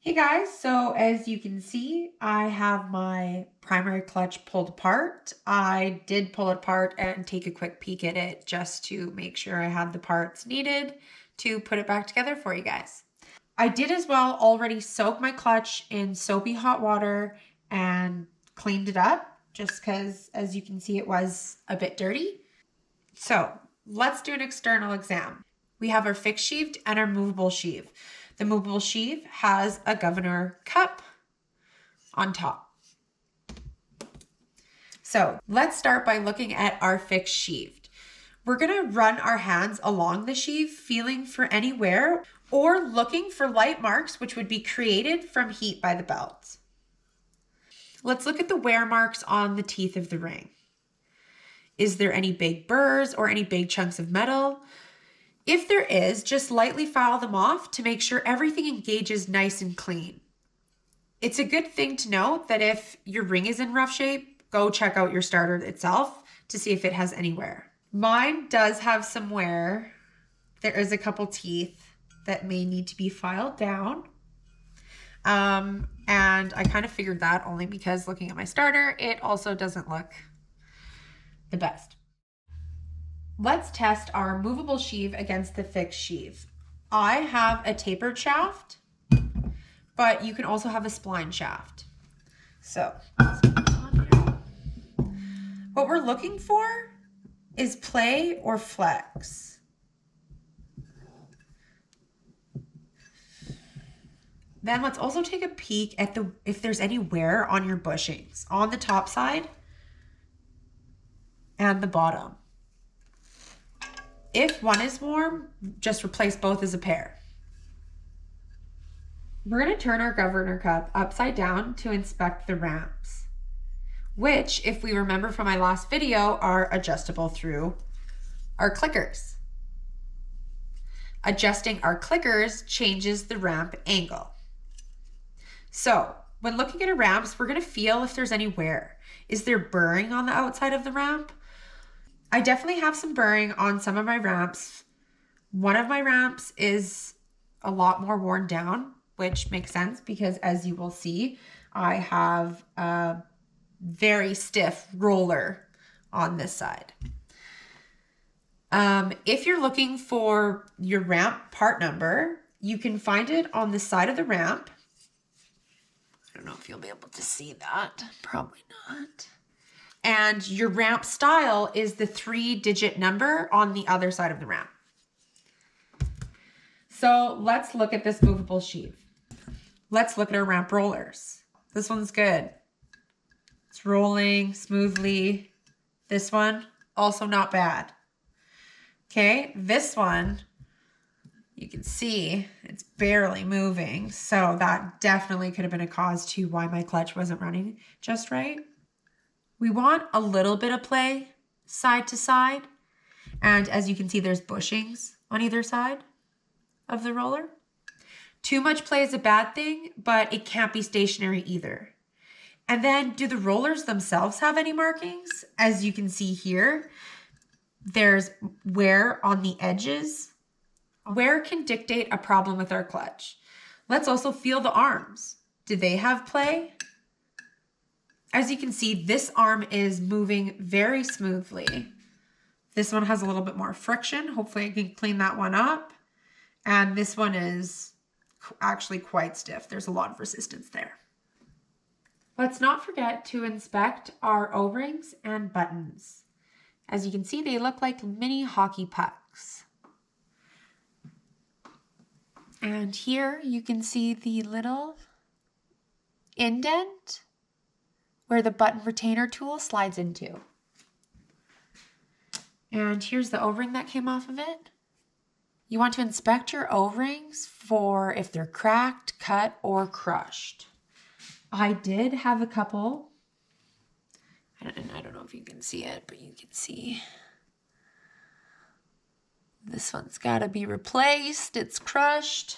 Hey guys, so as you can see, I have my primary clutch pulled apart. I did pull it apart and take a quick peek at it just to make sure I had the parts needed to put it back together for you guys. I did as well already soak my clutch in soapy hot water and cleaned it up just because, as you can see, it was a bit dirty. So let's do an external exam. We have our fixed sheaved and our movable sheave. The movable sheave has a governor cup on top. So let's start by looking at our fixed sheaved. We're gonna run our hands along the sheave, feeling for any wear or looking for light marks, which would be created from heat by the belt. Let's look at the wear marks on the teeth of the ring. Is there any big burrs or any big chunks of metal? If there is, just lightly file them off to make sure everything engages nice and clean. It's a good thing to note that if your ring is in rough shape, go check out your starter itself to see if it has any wear. Mine does have some wear. There is a couple teeth that may need to be filed down. And I kind of figured that only because looking at my starter, it also doesn't look the best. Let's test our movable sheave against the fixed sheave. I have a tapered shaft, but you can also have a spline shaft. So what we're looking for is play or flex. Then let's also take a peek at if there's any wear on your bushings on the top side and the bottom. If one is warm, just replace both as a pair. We're going to turn our governor cup upside down to inspect the ramps, which, if we remember from my last video, are adjustable through our clickers. Adjusting our clickers changes the ramp angle. So when looking at our ramps, we're going to feel if there's any wear. Is there burring on the outside of the ramp? I definitely have some burring on some of my ramps. One of my ramps is a lot more worn down, which makes sense because, as you will see, I have a very stiff roller on this side. If you're looking for your ramp part number, you can find it on the side of the ramp. I don't know if you'll be able to see that. Probably not. And your ramp style is the 3-digit number on the other side of the ramp. So let's look at this movable sheave. Let's look at our ramp rollers. This one's good. It's rolling smoothly. This one, also not bad. Okay, this one, you can see it's barely moving. So that definitely could have been a cause to why my clutch wasn't running just right. We want a little bit of play side to side. And as you can see, there's bushings on either side of the roller. Too much play is a bad thing, but it can't be stationary either. And then do the rollers themselves have any markings? As you can see here, there's wear on the edges. Wear can dictate a problem with our clutch. Let's also feel the arms. Do they have play? As you can see, this arm is moving very smoothly. This one has a little bit more friction. Hopefully I can clean that one up. And this one is actually quite stiff. There's a lot of resistance there. Let's not forget to inspect our O-rings and buttons. As you can see, they look like mini hockey pucks. And here you can see the little indent where the button retainer tool slides into. And here's the O-ring that came off of it. You want to inspect your O-rings for if they're cracked, cut, or crushed. I did have a couple. I don't know if you can see it, but you can see this one's got to be replaced. It's crushed.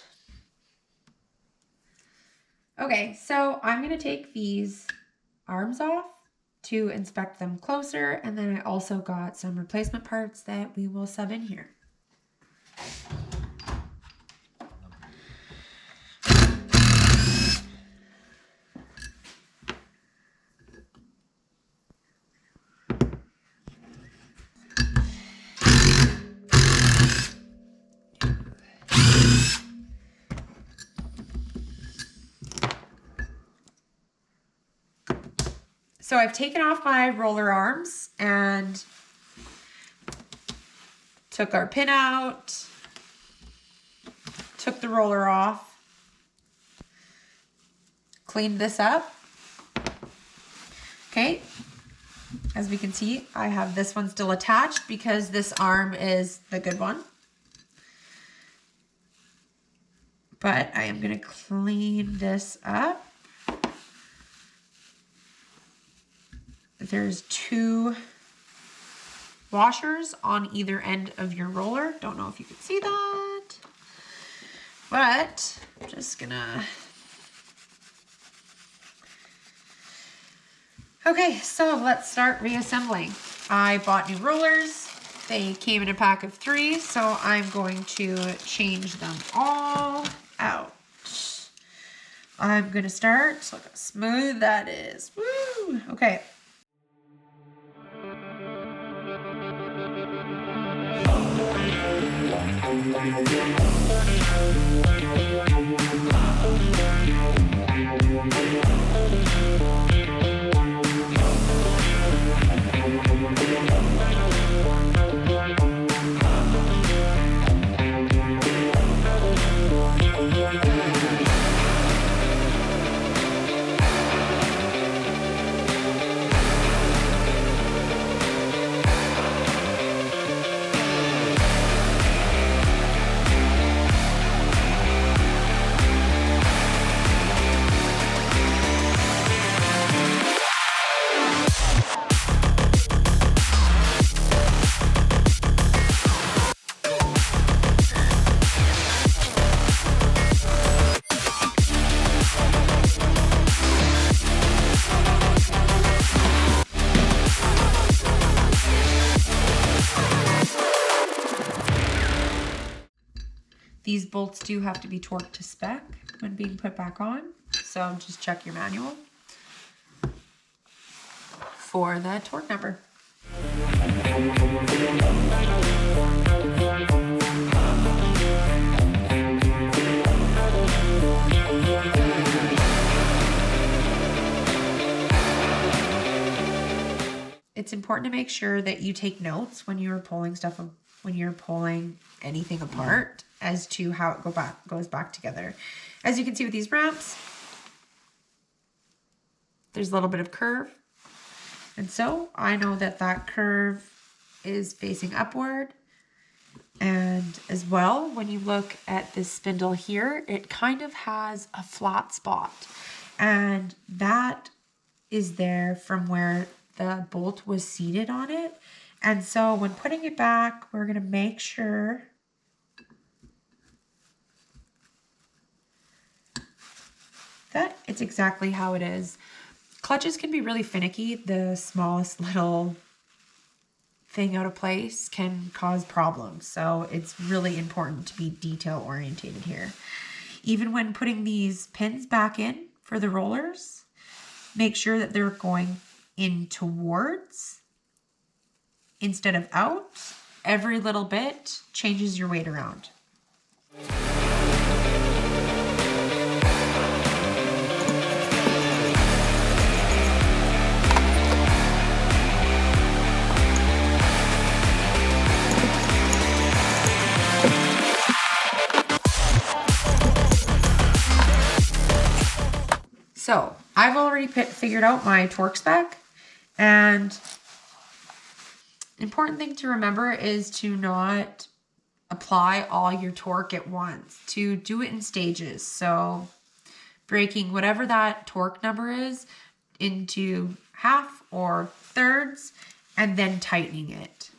Okay, so I'm going to take these arms off to inspect them closer, and then I also got some replacement parts that we will sub in here. So I've taken off my roller arms and took our pin out, took the roller off, cleaned this up. Okay, as we can see, I have this one still attached because this arm is the good one. But I am going to clean this up. There's 2 washers on either end of your roller. Don't know if you can see that, but I'm just gonna. Okay, so let's start reassembling. I bought new rollers. They came in a pack of 3, so I'm going to change them all out. I'm gonna start. Look how smooth that is. Woo! Okay. These bolts do have to be torqued to spec when being put back on, so just check your manual for the torque number. It's important to make sure that you take notes when you're pulling stuff, when you're pulling anything apart, as to how it goes back together. As you can see with these ramps, there's a little bit of curve. And so I know that that curve is facing upward. And as well, when you look at this spindle here, it kind of has a flat spot. And that is there from where the bolt was seated on it. And so when putting it back, we're gonna make sure that it's exactly how it is. Clutches can be really finicky. The smallest little thing out of place can cause problems. So it's really important to be detail orientated here. Even when putting these pins back in for the rollers, make sure that they're going in towards instead of out. Every little bit changes your weight around. So I've already figured out my torque spec, and important thing to remember is to not apply all your torque at once, to do it in stages. So breaking whatever that torque number is into half or thirds and then tightening it.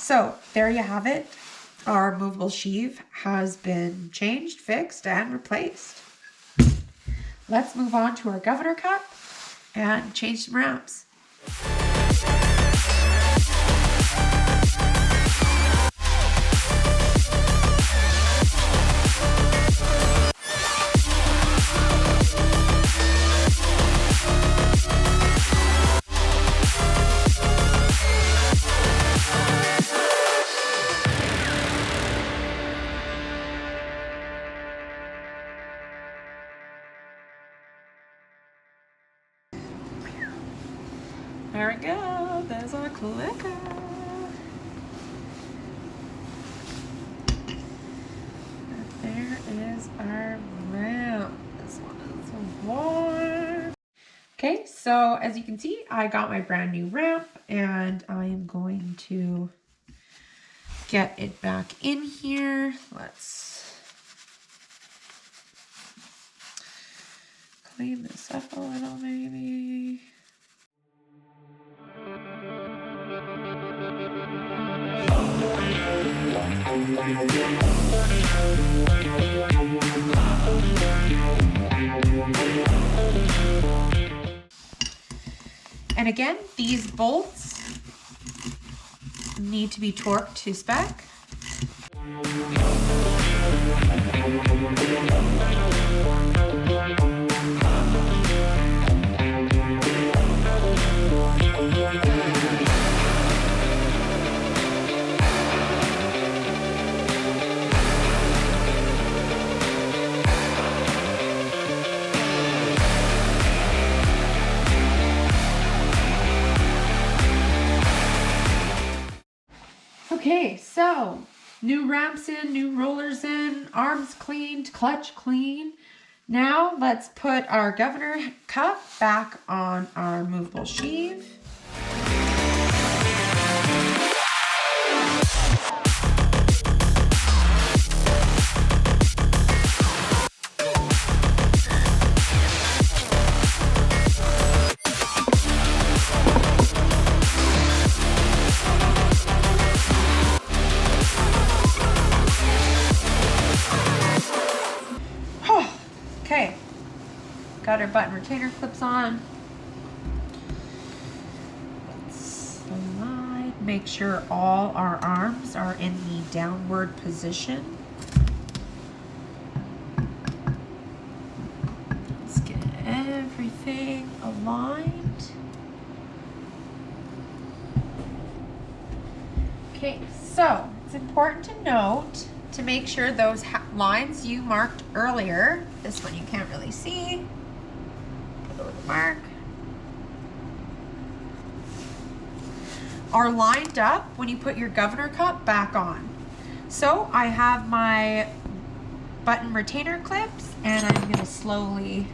So there you have it. Our movable sheave has been changed, fixed, and replaced. Let's move on to our governor cup and change some ramps. There we go. There's our clicker. There is our ramp. This one is warm. Okay, so as you can see, I got my brand new ramp and I am going to get it back in here. Let's clean this up a little maybe. And again, these bolts need to be torqued to spec. Okay, so new ramps in, new rollers in, arms cleaned, clutch clean. Now let's put our governor cup back on our movable sheave. Okay, got our button retainer clips on. Let's slide, make sure all our arms are in the downward position. Let's get everything aligned. Okay, so it's important to note to make sure those lines you marked earlier, this one you can't really see, put a little mark, are lined up when you put your governor cup back on. So I have my button retainer clips and I'm going to slowly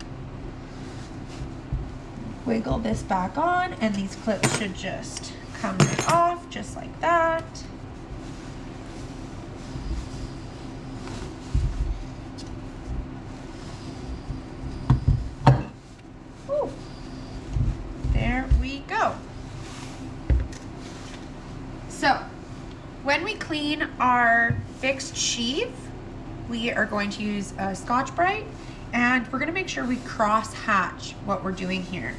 wiggle this back on, and these clips should just come right off just like that. There we go. So when we clean our fixed sheave, we are going to use a Scotch-Brite, and we're going to make sure we cross hatch what we're doing here.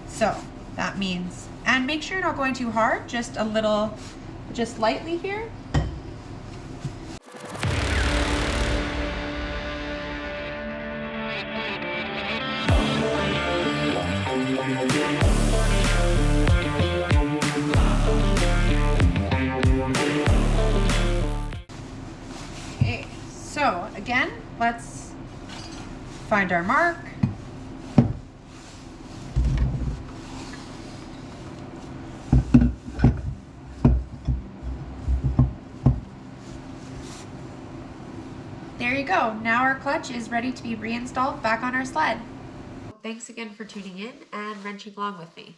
So that means, and make sure you're not going too hard, just a little, just lightly here. Okay, so again, let's find our mark. There you go. Now our clutch is ready to be reinstalled back on our sled. Thanks again for tuning in and wrenching along with me.